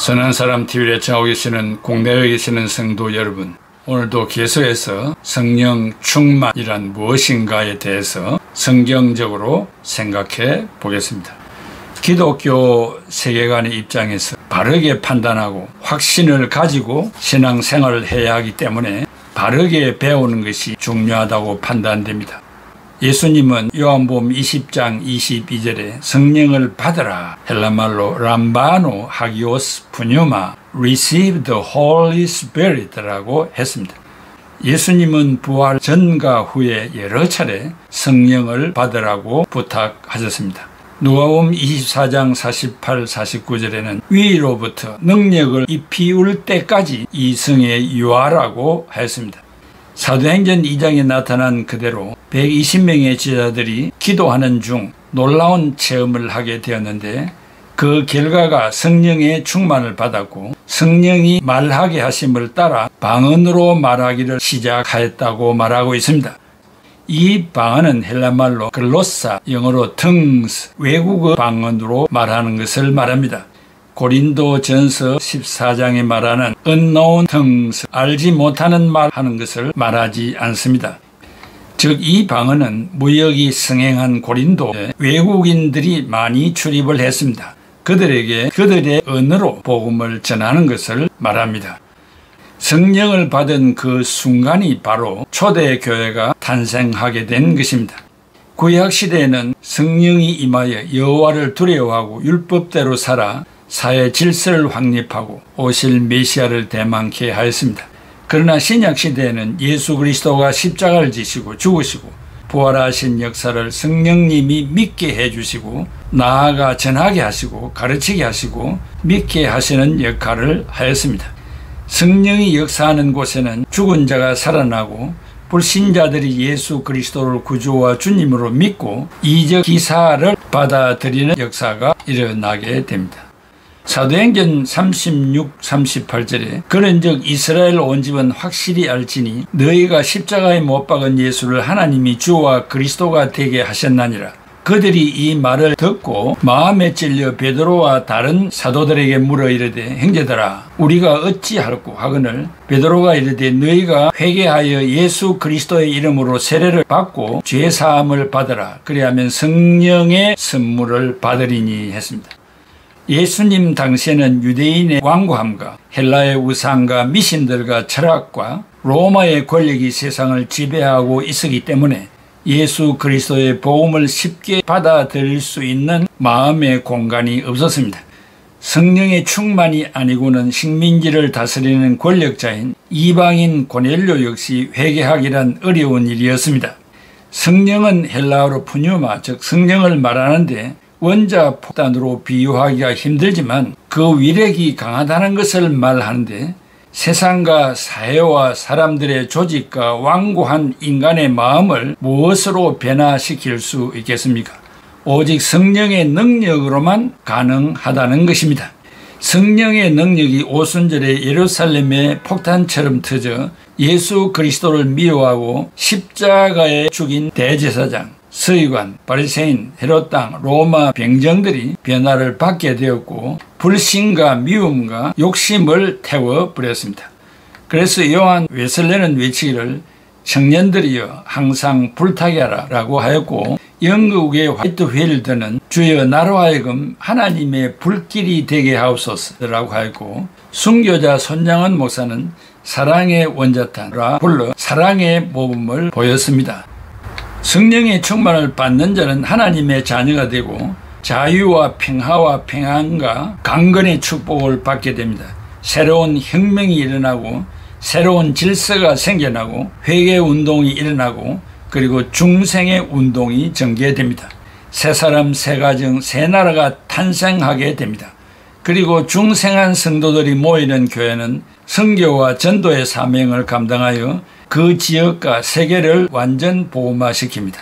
선한 사람 TV를 애청하고 계시는 국내에 계시는 성도 여러분, 오늘도 계속해서 성령 충만이란 무엇인가에 대해서 성경적으로 생각해 보겠습니다. 기독교 세계관의 입장에서 바르게 판단하고 확신을 가지고 신앙생활을 해야 하기 때문에 바르게 배우는 것이 중요하다고 판단됩니다. 예수님은 요한복음 20장 22절에 성령을 받으라, 헬라말로 람바노 하기오스 푸뉴마 receive the Holy Spirit라고 했습니다. 예수님은 부활 전과 후에 여러 차례 성령을 받으라고 부탁하셨습니다. 누가복음 24장 48, 49절에는 위로부터 능력을 입히울 때까지 이승에 유하라고 하였습니다. 사도행전 2장에 나타난 그대로 120명의 제자들이 기도하는 중 놀라운 체험을 하게 되었는데, 그 결과가 성령의 충만을 받았고 성령이 말하게 하심을 따라 방언으로 말하기를 시작하였다고 말하고 있습니다. 이 방언은 헬라말로 글로사, 영어로 tongues, 외국어 방언으로 말하는 것을 말합니다. 고린도전서 14장에 말하는 unknown tongues, 알지 못하는 말 하는 것을 말하지 않습니다. 즉, 이 방언은 무역이 성행한 고린도에 외국인들이 많이 출입을 했습니다. 그들에게 그들의 언어로 복음을 전하는 것을 말합니다. 성령을 받은 그 순간이 바로 초대교회가 탄생하게 된 것입니다. 구약시대에는 성령이 임하여 여호와를 두려워하고 율법대로 살아 사회 질서를 확립하고 오실 메시아를 대망케 하였습니다. 그러나 신약시대에는 예수 그리스도가 십자가를 지시고 죽으시고 부활하신 역사를 성령님이 믿게 해주시고 나아가 전하게 하시고 가르치게 하시고 믿게 하시는 역할을 하였습니다. 성령이 역사하는 곳에는 죽은 자가 살아나고 불신자들이 예수 그리스도를 구주와 주님으로 믿고 이적 기사를 받아들이는 역사가 일어나게 됩니다. 사도행전 36, 38절에 그런즉 이스라엘 온 집은 확실히 알지니 너희가 십자가에 못 박은 예수를 하나님이 주와 그리스도가 되게 하셨나니라. 그들이 이 말을 듣고 마음에 찔려 베드로와 다른 사도들에게 물어 이르되, 형제들아, 우리가 어찌할꼬 하거늘 베드로가 이르되, 너희가 회개하여 예수 그리스도의 이름으로 세례를 받고 죄사함을 받으라. 그리하면 성령의 선물을 받으리니 했습니다. 예수님 당시에는 유대인의 완고함과 헬라의 우상과 미신들과 철학과 로마의 권력이 세상을 지배하고 있었기 때문에 예수 그리스도의 복음을 쉽게 받아들일 수 있는 마음의 공간이 없었습니다. 성령의 충만이 아니고는 식민지를 다스리는 권력자인 이방인 고넬료 역시 회개하기란 어려운 일이었습니다. 성령은 헬라어로 푸뉴마, 즉 성령을 말하는데 원자 폭탄으로 비유하기가 힘들지만 그 위력이 강하다는 것을 말하는데, 세상과 사회와 사람들의 조직과 완고한 인간의 마음을 무엇으로 변화시킬 수 있겠습니까? 오직 성령의 능력으로만 가능하다는 것입니다. 성령의 능력이 오순절에 예루살렘의 폭탄처럼 터져 예수 그리스도를 미워하고 십자가에 죽인 대제사장, 서기관, 바리새인, 헤롯 땅, 로마 병정들이 변화를 받게 되었고 불신과 미움과 욕심을 태워버렸습니다. 그래서 요한 웨슬레는 외치기를 청년들이여 항상 불타게 하라 라고 하였고, 영국의 화이트필드는 주여 나로 하여금 하나님의 불길이 되게 하옵소서라고 하였고, 순교자 손장원 목사는 사랑의 원자탄이라 불러 사랑의 모범을 보였습니다. 성령의 충만을 받는 자는 하나님의 자녀가 되고 자유와 평화와 평안과 강건의 축복을 받게 됩니다. 새로운 혁명이 일어나고 새로운 질서가 생겨나고 회개운동이 일어나고 그리고 중생의 운동이 전개됩니다. 새 사람, 새 가정, 새 나라가 탄생하게 됩니다. 그리고 중생한 성도들이 모이는 교회는 선교와 전도의 사명을 감당하여 그 지역과 세계를 완전 복음화시킵니다.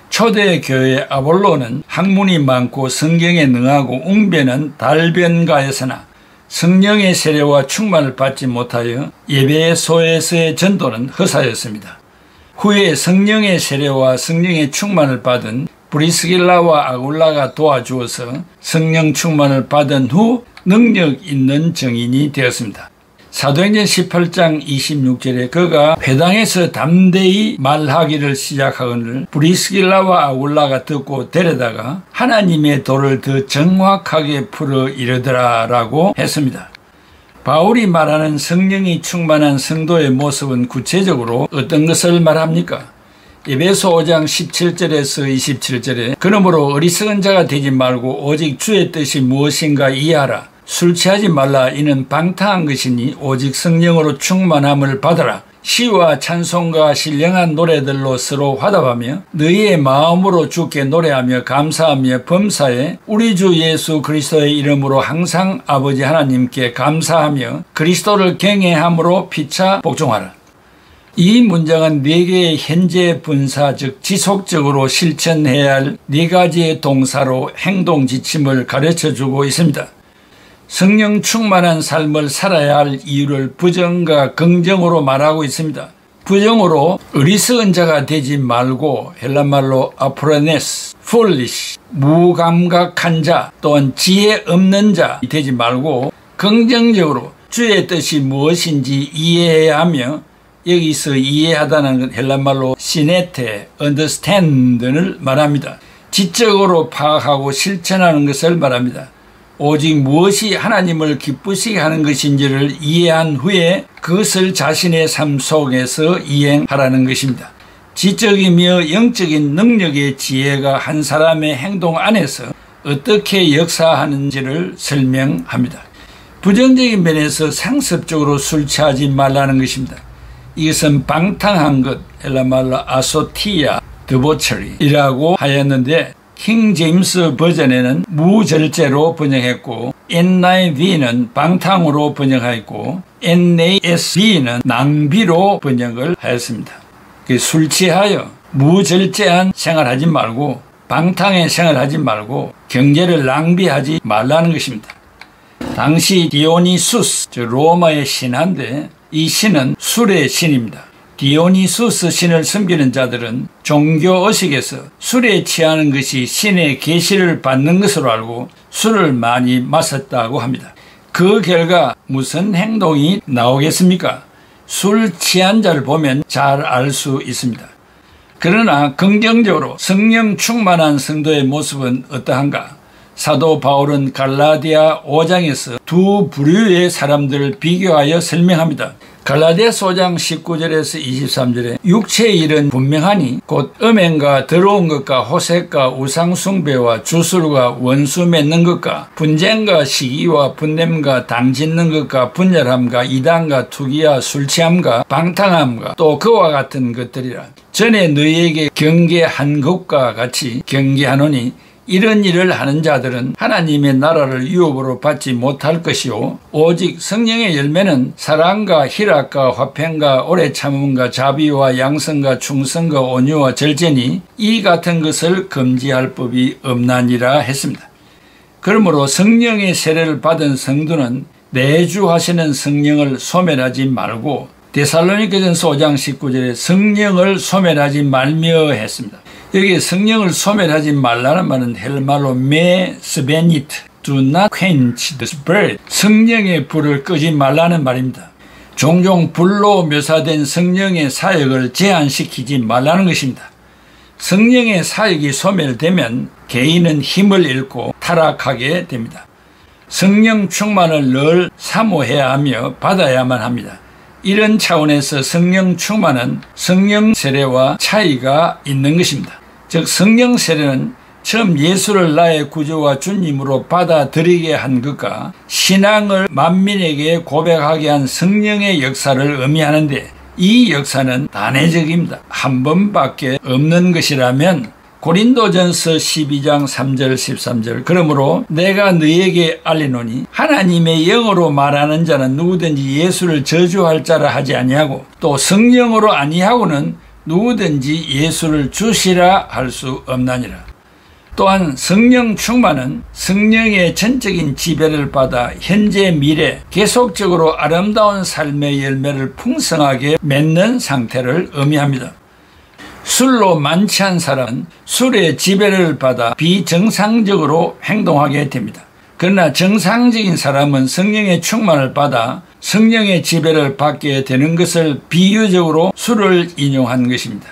초대 교회 아볼로는 학문이 많고 성경에 능하고 웅변은 달변가였으나 성령의 세례와 충만을 받지 못하여 예배소에서의 전도는 허사였습니다. 후에 성령의 세례와 성령의 충만을 받은 브리스길라와 아굴라가 도와주어서 성령 충만을 받은 후 능력 있는 증인이 되었습니다. 사도행전 18장 26절에 그가 회당에서 담대히 말하기를 시작하거늘 브리스길라와 아굴라가 듣고 데려다가 하나님의 도를 더 정확하게 풀어 이르더라 라고 했습니다. 바울이 말하는 성령이 충만한 성도의 모습은 구체적으로 어떤 것을 말합니까? 에베소 5장 17절에서 27절에 그러므로 어리석은 자가 되지 말고 오직 주의 뜻이 무엇인가 이해하라. 술 취하지 말라. 이는 방탕한 것이니 오직 성령으로 충만함을 받아라. 시와 찬송과 신령한 노래들로 서로 화답하며 너희의 마음으로 주께 노래하며 감사하며 범사에 우리 주 예수 그리스도의 이름으로 항상 아버지 하나님께 감사하며 그리스도를 경외함으로 피차 복종하라. 이 문장은 4개의 현재 분사 즉 지속적으로 실천해야 할 4가지의 동사로 행동 지침을 가르쳐주고 있습니다. 성령 충만한 삶을 살아야 할 이유를 부정과 긍정으로 말하고 있습니다. 부정으로 어리석은 자가 되지 말고 헬라말로 아프라네스, foolish, 무감각한 자 또한 지혜 없는 자 되지 말고 긍정적으로 주의 뜻이 무엇인지 이해해야 하며 여기서 이해하다는 건 헬라말로 시네테, understand를 말합니다. 지적으로 파악하고 실천하는 것을 말합니다. 오직 무엇이 하나님을 기쁘시게 하는 것인지를 이해한 후에 그것을 자신의 삶 속에서 이행하라는 것입니다. 지적이며 영적인 능력의 지혜가 한 사람의 행동 안에서 어떻게 역사하는지를 설명합니다. 부정적인 면에서 상습적으로 술 취하지 말라는 것입니다. 이것은 방탕한 것, 헬라말로 아소티아, 드보처리이라고 하였는데 킹 제임스 버전에는 무절제로 번역했고 NIV는 방탕으로 번역하였고 NASB는 낭비로 번역을 하였습니다. 술 취하여 무절제한 생활하지 말고 방탕의 생활하지 말고 경제를 낭비하지 말라는 것입니다. 당시 디오니수스, 로마의 신한데 이 신은 술의 신입니다. 디오니수스 신을 섬기는 자들은 종교의식에서 술에 취하는 것이 신의 계시를 받는 것으로 알고 술을 많이 마셨다고 합니다. 그 결과 무슨 행동이 나오겠습니까? 술 취한 자를 보면 잘 알 수 있습니다. 그러나 긍정적으로 성령 충만한 성도의 모습은 어떠한가? 사도 바울은 갈라디아 5장에서 두 부류의 사람들을 비교하여 설명합니다. 갈라디아서 5장 19절에서 23절에 육체의 일은 분명하니 곧 음행과 더러운 것과 호색과 우상숭배와 주술과 원수 맺는 것과 분쟁과 시기와 분냄과 당짓는 것과 분열함과 이단과 투기와 술취함과 방탕함과 또 그와 같은 것들이라. 전에 너희에게 경계한 것과 같이 경계하노니 이런 일을 하는 자들은 하나님의 나라를 유업으로 받지 못할 것이요 오직 성령의 열매는 사랑과 희락과 화평과 오래 참음과 자비와 양성과 충성과 온유와 절제니 이 같은 것을 금지할 법이 없나니라 했습니다. 그러므로 성령의 세례를 받은 성도는 내주하시는 성령을 소멸하지 말고 데살로니가전서 5장 19절에 성령을 소멸하지 말며 했습니다. 여기 성령을 소멸하지 말라는 말은 헬말로 me svenit, do not quench the spirit. 성령의 불을 끄지 말라는 말입니다. 종종 불로 묘사된 성령의 사역을 제한시키지 말라는 것입니다. 성령의 사역이 소멸되면 개인은 힘을 잃고 타락하게 됩니다. 성령 충만을 늘 사모해야 하며 받아야만 합니다. 이런 차원에서 성령 충만은 성령 세례와 차이가 있는 것입니다. 즉 성령 세례는 처음 예수를 나의 구주와 주님으로 받아들이게 한 것과 신앙을 만민에게 고백하게 한 성령의 역사를 의미하는데 이 역사는 단회적입니다. 한 번밖에 없는 것이라면 고린도전서 12장 3절 13절 그러므로 내가 너희에게 알리노니 하나님의 영으로 말하는 자는 누구든지 예수를 저주할 자라 하지 아니하고 또 성령으로 아니하고는 누구든지 예수를 주시라 할 수 없나니라. 또한 성령 충만은 성령의 전적인 지배를 받아 현재 미래 계속적으로 아름다운 삶의 열매를 풍성하게 맺는 상태를 의미합니다. 술로 만취한 사람은 술의 지배를 받아 비정상적으로 행동하게 됩니다. 그러나 정상적인 사람은 성령의 충만을 받아 성령의 지배를 받게 되는 것을 비유적으로 수를 인용한 것입니다.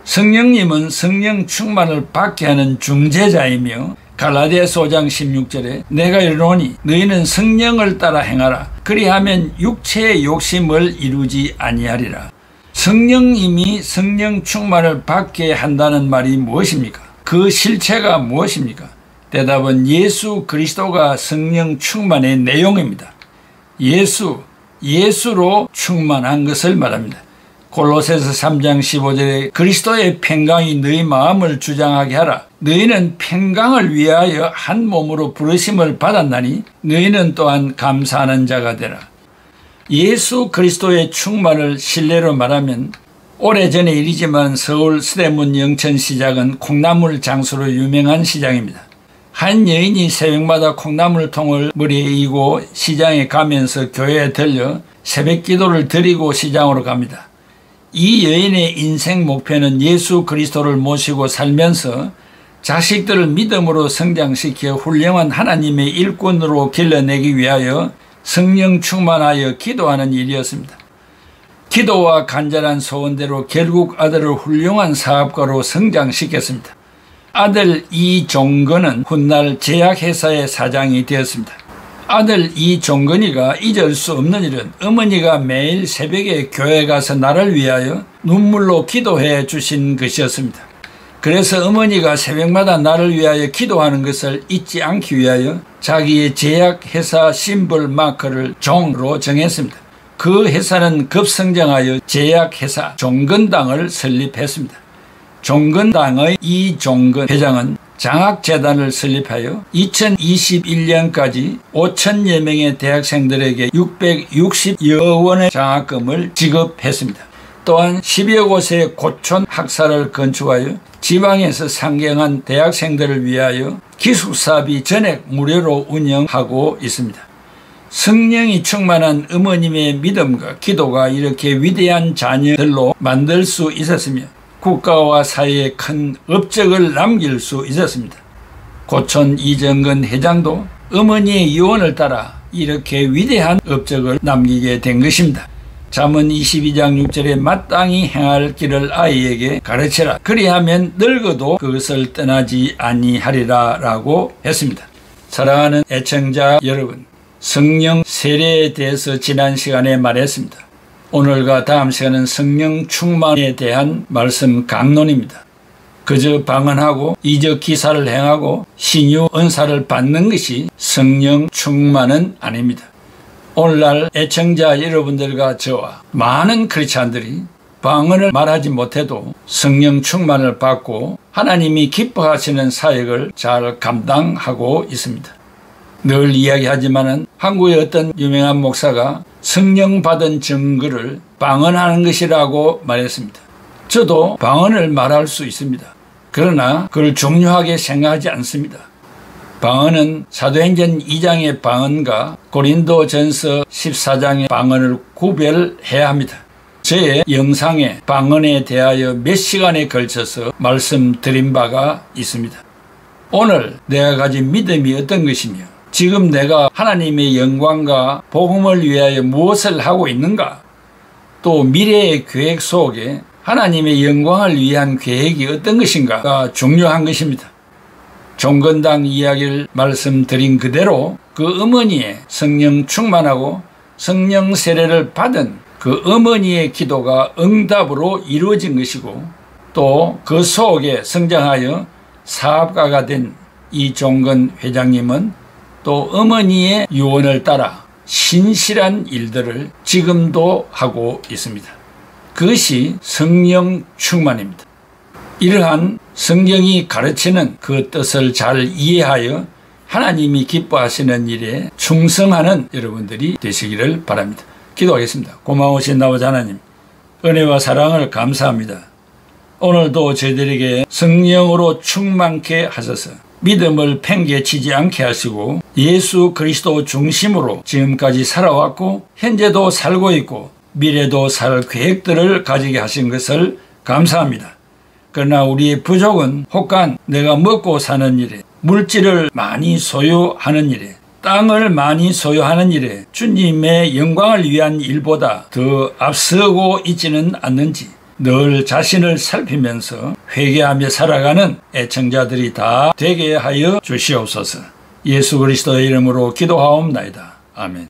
성령님은 성령 충만을 받게 하는 중재자이며 갈라디아서 5장 16절에 내가 이르노니 너희는 성령을 따라 행하라. 그리하면 육체의 욕심을 이루지 아니하리라. 성령님이 성령 충만을 받게 한다는 말이 무엇입니까? 그 실체가 무엇입니까? 대답은 예수 그리스도가 성령 충만의 내용입니다. 예수로 충만한 것을 말합니다. 골로새서 3장 15절에 그리스도의 평강이 너희 마음을 주장하게 하라. 너희는 평강을 위하여 한 몸으로 부르심을 받았나니 너희는 또한 감사하는 자가 되라. 예수 그리스도의 충만을 실례로 말하면 오래전의 일이지만 서울 서대문 영천시장은 콩나물 장수로 유명한 시장입니다. 한 여인이 새벽마다 콩나물통을 머리에 이고 시장에 가면서 교회에 들려 새벽 기도를 드리고 시장으로 갑니다. 이 여인의 인생 목표는 예수 그리스도를 모시고 살면서 자식들을 믿음으로 성장시켜 훌륭한 하나님의 일꾼으로 길러내기 위하여 성령 충만하여 기도하는 일이었습니다. 기도와 간절한 소원대로 결국 아들을 훌륭한 사업가로 성장시켰습니다. 아들 이종건은 훗날 제약회사의 사장이 되었습니다. 아들 이종건이가 잊을 수 없는 일은 어머니가 매일 새벽에 교회 가서 나를 위하여 눈물로 기도해 주신 것이었습니다. 그래서 어머니가 새벽마다 나를 위하여 기도하는 것을 잊지 않기 위하여 자기의 제약회사 심벌 마크를 종으로 정했습니다. 그 회사는 급성장하여 제약회사 종건당을 설립했습니다. 종건당의 이종건 회장은 장학재단을 설립하여 2021년까지 5천여 명의 대학생들에게 660여 원의 장학금을 지급했습니다. 또한 10여 곳의 고촌 학사를 건축하여 지방에서 상경한 대학생들을 위하여 기숙사비 전액 무료로 운영하고 있습니다. 성령이 충만한 어머님의 믿음과 기도가 이렇게 위대한 자녀들로 만들 수 있었으며 국가와 사회에 큰 업적을 남길 수 있었습니다. 고촌 이정근 회장도 어머니의 유언을 따라 이렇게 위대한 업적을 남기게 된 것입니다. 잠언 22장 6절에 마땅히 행할 길을 아이에게 가르치라. 그리하면 늙어도 그것을 떠나지 아니하리라 라고 했습니다. 사랑하는 애청자 여러분, 성령 세례에 대해서 지난 시간에 말했습니다. 오늘과 다음 시간은 성령 충만에 대한 말씀 강론입니다. 그저 방언하고 이적 기사를 행하고 신유 은사를 받는 것이 성령 충만은 아닙니다. 오늘날 애청자 여러분들과 저와 많은 크리스찬들이 방언을 말하지 못해도 성령 충만을 받고 하나님이 기뻐하시는 사역을 잘 감당하고 있습니다. 늘 이야기하지만은 한국의 어떤 유명한 목사가 성령 받은 증거를 방언하는 것이라고 말했습니다. 저도 방언을 말할 수 있습니다. 그러나 그걸 중요하게 생각하지 않습니다. 방언은 사도행전 2장의 방언과 고린도전서 14장의 방언을 구별해야 합니다. 저의 영상에 방언에 대하여 몇 시간에 걸쳐서 말씀드린 바가 있습니다. 오늘 내가 가진 믿음이 어떤 것이며 지금 내가 하나님의 영광과 복음을 위하여 무엇을 하고 있는가? 또 미래의 계획 속에 하나님의 영광을 위한 계획이 어떤 것인가가 중요한 것입니다. 종건당 이야기를 말씀드린 그대로 그 어머니의 성령 충만하고 성령 세례를 받은 그 어머니의 기도가 응답으로 이루어진 것이고 또 그 속에 성장하여 사업가가 된 이종건 회장님은 또 어머니의 유언을 따라 신실한 일들을 지금도 하고 있습니다. 그것이 성령 충만입니다. 이러한 성경이 가르치는 그 뜻을 잘 이해하여 하나님이 기뻐하시는 일에 충성하는 여러분들이 되시기를 바랍니다. 기도하겠습니다. 고마우신 아버지 하나님, 은혜와 사랑을 감사합니다. 오늘도 저희들에게 성령으로 충만케 하셔서 믿음을 팽개치지 않게 하시고 예수 그리스도 중심으로 지금까지 살아왔고 현재도 살고 있고 미래도 살 계획들을 가지게 하신 것을 감사합니다. 그러나 우리의 부족은 혹간 내가 먹고 사는 일에 물질을 많이 소유하는 일에, 땅을 많이 소유하는 일에 주님의 영광을 위한 일보다 더 앞서고 있지는 않는지 늘 자신을 살피면서 회개하며 살아가는 애청자들이 다 되게 하여 주시옵소서. 예수 그리스도의 이름으로 기도하옵나이다. 아멘.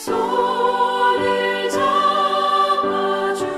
손을 잡아주소서.